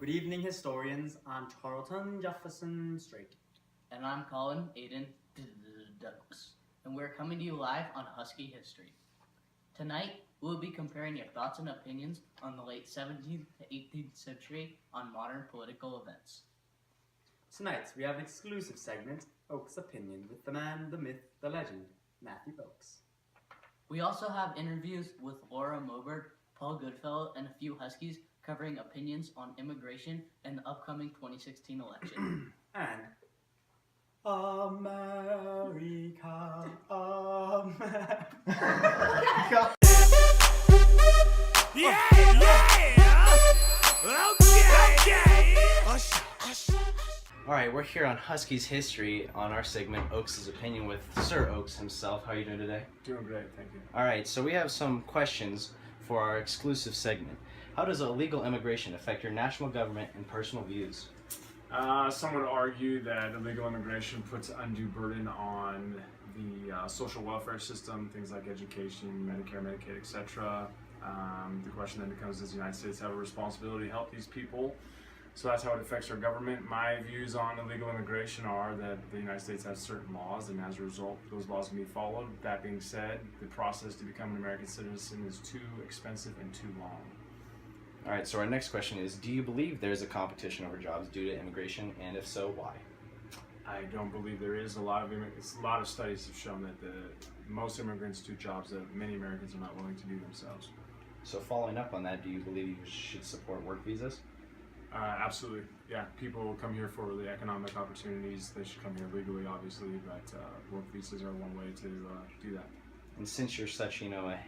Good evening, historians. I'm Tarleton Jefferson Strait. And I'm Colin Aiden Douglas. And we're coming to you live on Husky History. Tonight, we'll be comparing your thoughts and opinions on the late 17th to 18th century on modern political events. Tonight, we have an exclusive segment, Oak's Opinion, with the man, the myth, the legend, Matthew Oakes. We also have interviews with Laura Moberg, Paul Goodfellow, and a few Huskies covering opinions on immigration and the upcoming 2016 election. And America, America. Yeah! Okay! Alright, we're here on Husky's History on our segment Oakes' Opinion with Sir Oakes himself. How are you doing today? Doing great, thank you. Alright, so we have some questions for our exclusive segment. How does illegal immigration affect your national government and personal views? Some would argue that illegal immigration puts undue burden on the social welfare system, things like education, Medicare, Medicaid, etc. The question then becomes, does the United States have a responsibility to help these people? So that's how it affects our government. My views on illegal immigration are that the United States has certain laws, and as a result, those laws can be followed. That being said, the process to become an American citizen is too expensive and too long. Alright, so our next question is, do you believe there's a competition over jobs due to immigration, and if so, why? I don't believe there is. A lot of studies have shown that most immigrants do jobs that many Americans are not willing to do themselves. So following up on that, do you believe you should support work visas? Absolutely, yeah. People come here for the economic opportunities. They should come here legally, obviously, but work visas are one way to do that. And since you're such, a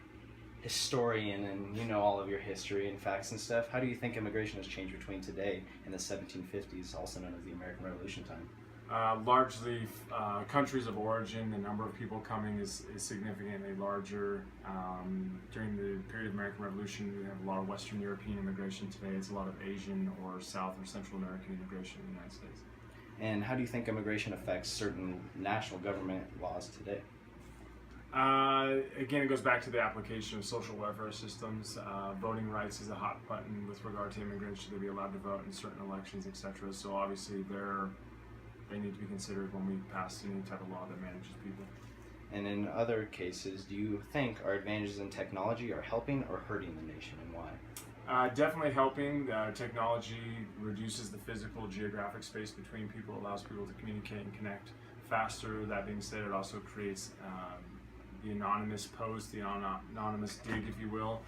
historian and you know all of your history and facts and stuff, how do you think immigration has changed between today and the 1750s, also known as the American Revolution time? Largely, countries of origin, the number of people coming is significantly larger. During the period of American Revolution, we have a lot of Western European immigration. Today, it's a lot of Asian or South or Central American immigration in the United States. And how do you think immigration affects certain national government laws today? Again, it goes back to the application of social welfare systems. Voting rights is a hot button with regard to immigrants. Should they be allowed to vote in certain elections, etc.? So obviously, they need to be considered when we pass any type of law that manages people. And in other cases, do you think our advantages in technology are helping or hurting the nation, and why? Definitely helping. Technology reduces the physical geographic space between people, allows people to communicate and connect faster. That being said, it also creates the anonymous post, the anonymous dig, if you will.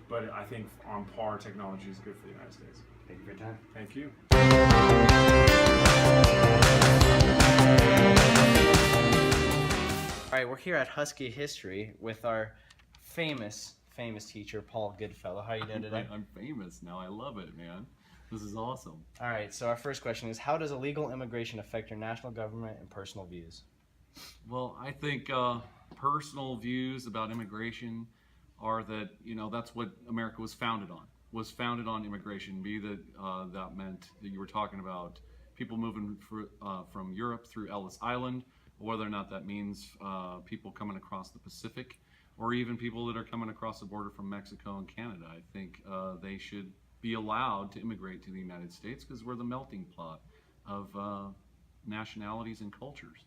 But I think on par, technology is good for the United States. Thank you for your time. Thank you. Alright, we're here at Husky History with our famous teacher, Paul Goodfellow. How are you doing today? I'm famous now. I love it, man. This is awesome. Alright, so our first question is, how does illegal immigration affect your national government and personal views? Well, I think personal views about immigration are that, that's what America was founded on. Was founded on immigration, be that that meant that you were talking about people moving from Europe through Ellis Island, or whether or not that means people coming across the Pacific, or even people that are coming across the border from Mexico and Canada. I think they should be allowed to immigrate to the United States because we're the melting pot of nationalities and cultures.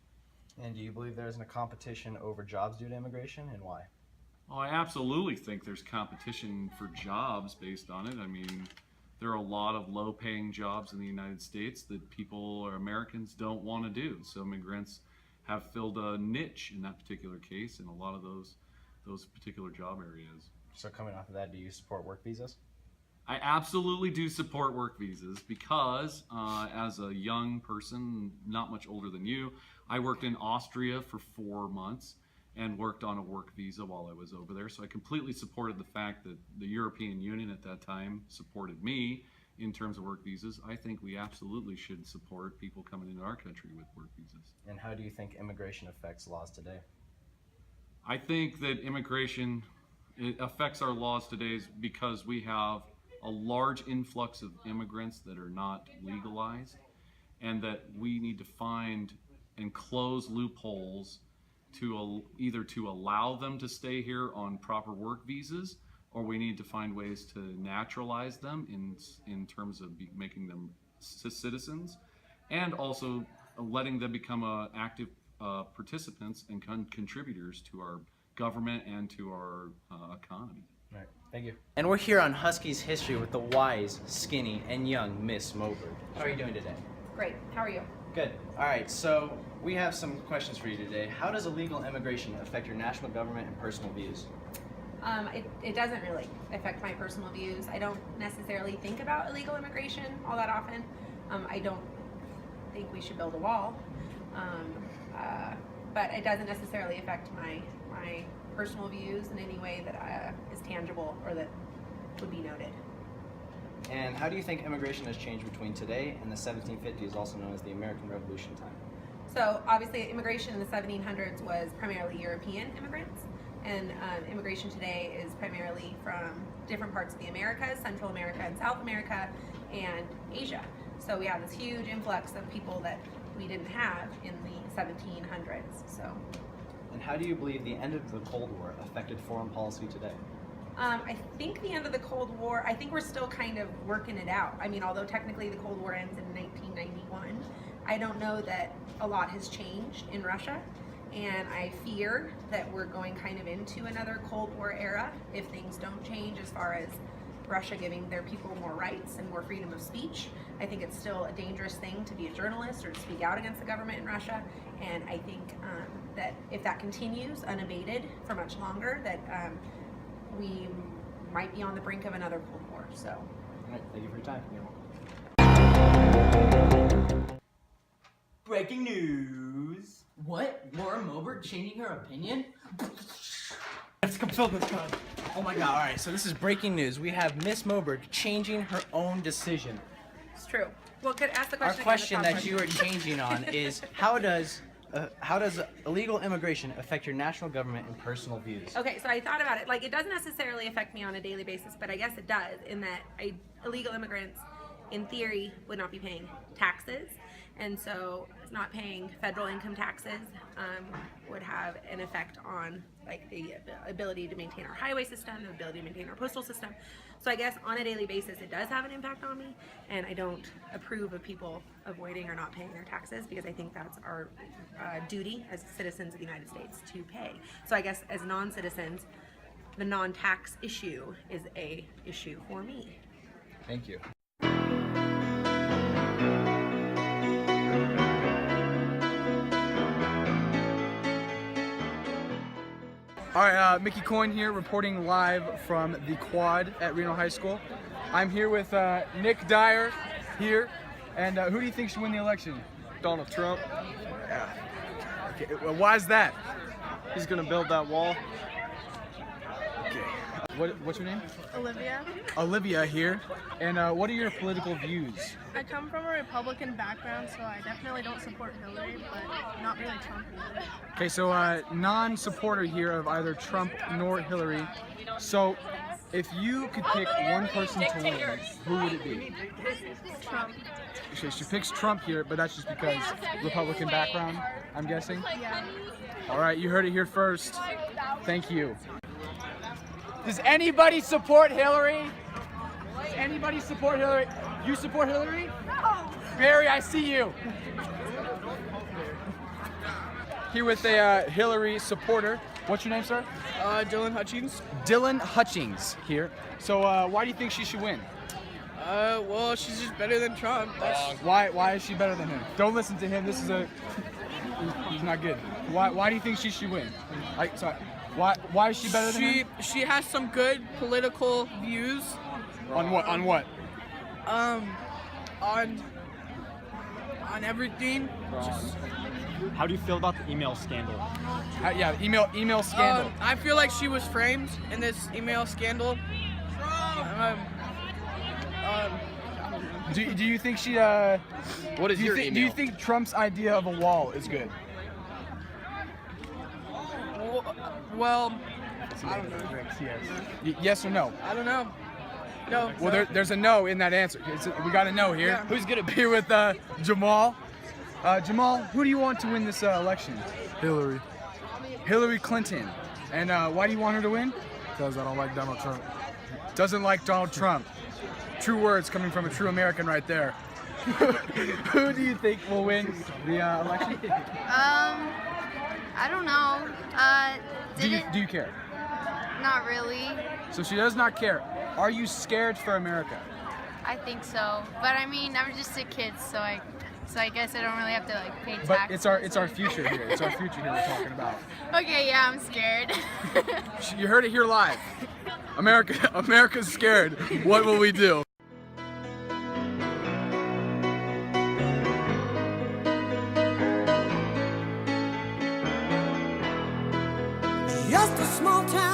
And do you believe there isn't a competition over jobs due to immigration, and why? Oh, I absolutely think there's competition for jobs based on it. I mean, there are a lot of low-paying jobs in the United States that people or Americans don't want to do. So immigrants have filled a niche in that particular case in a lot of those particular job areas. So coming off of that, do you support work visas? I absolutely do support work visas because as a young person, not much older than you, I worked in Austria for 4 months and worked on a work visa while I was over there. So I completely supported the fact that the European Union at that time supported me in terms of work visas. I think we absolutely should support people coming into our country with work visas. And how do you think immigration affects laws today? I think that immigration affects our laws today because we have a large influx of immigrants that are not legalized, and that we need to find and close loopholes to either to allow them to stay here on proper work visas or we need to find ways to naturalize them in terms of making them citizens, and also letting them become active participants and contributors to our government and to our economy. All right, thank you. And we're here on Husky's History with the wise, skinny, and young Miss Moberg. How are you doing today? Great. How are you? Good. All right, so we have some questions for you today. How does illegal immigration affect your national government and personal views? It doesn't really affect my personal views. I don't necessarily think about illegal immigration all that often. I don't think we should build a wall, but it doesn't necessarily affect my personal views in any way that is tangible or that would be noted. And how do you think immigration has changed between today and the 1750s, also known as the American Revolution time? So obviously immigration in the 1700s was primarily European immigrants, and immigration today is primarily from different parts of the Americas, Central America and South America, and Asia. So we have this huge influx of people that we didn't have in the 1700s. So. And how do you believe the end of the Cold War affected foreign policy today? I think the end of the Cold War, I think we're still kind of working it out. I mean, although technically the Cold War ends in 1991, I don't know that a lot has changed in Russia. And I fear that we're going kind of into another Cold War era if things don't change as far as Russia giving their people more rights and more freedom of speech. I think it's still a dangerous thing to be a journalist or to speak out against the government in Russia. And I think that if that continues unabated for much longer, that we might be on the brink of another Cold War. So. All right, thank you for your time. Breaking news. What? Laura Moberg changing her opinion? Let's come film this con. Oh my god, alright, so this is breaking news. We have Miss Moberg changing her own decision. It's true. Well, could ask the Our question. question that you are changing on is how does illegal immigration affect your national government and personal views? Okay, so I thought about it. Like, it doesn't necessarily affect me on a daily basis, but I guess it does in that illegal immigrants, in theory, would not be paying taxes. And so not paying federal income taxes would have an effect on like the ability to maintain our highway system, the ability to maintain our postal system. So I guess on a daily basis it does have an impact on me, and I don't approve of people avoiding or not paying their taxes because I think that's our duty as citizens of the United States to pay. So I guess as non-citizens, the non-tax issue is a issue for me. Thank you. All right, Mickey Coyne here, reporting live from the Quad at Reno High School. I'm here with Nick Dyer here, and who do you think should win the election? Donald Trump. Yeah. Okay, well, why is that? He's gonna build that wall. Okay. What's your name? Olivia. Olivia here, and what are your political views? I come from a Republican background, so I definitely don't support Hillary, but not really Trump either. Okay, so non-supporter here of either Trump nor Hillary. So, if you could pick one person to win, who would it be? Trump. Okay, she picks Trump here, but that's just because Republican background, I'm guessing? Yeah. All right, you heard it here first. Thank you. Does anybody support Hillary? Does anybody support Hillary? You support Hillary? No. Barry, I see you. Here with a Hillary supporter. What's your name, sir? Dylan Hutchings. Dylan Hutchings here. So why do you think she should win? Well, she's just better than Trump. Why is she better than him? Don't listen to him. This is he's not good. Why do you think she should win? Why is she better than him? She has some good political views. On what? On what? On everything. How do you feel about the email scandal? Yeah, email scandal. I feel like she was framed in this email scandal. Do you think she? What is your email? Do you think Trump's idea of a wall is good? Well, I don't know. Yes or no? I don't know. No. Well, there's a no in that answer. We got a no here. Yeah. Who's gonna be here with Jamal? Jamal, who do you want to win this election? Hillary. Hillary Clinton. And why do you want her to win? because I don't like Donald Trump. Doesn't like Donald Trump. True words coming from a true American right there. Who do you think will win the election? I don't know. Do you care? Not really. So she does not care. Are you scared for America? I think so. But I mean, I'm just a kid, so I guess I don't really have to like pay taxes. But it's our future here. It's our future here we're talking about. Okay, yeah, I'm scared. You heard it here live. America's scared. What will we do? Just a small town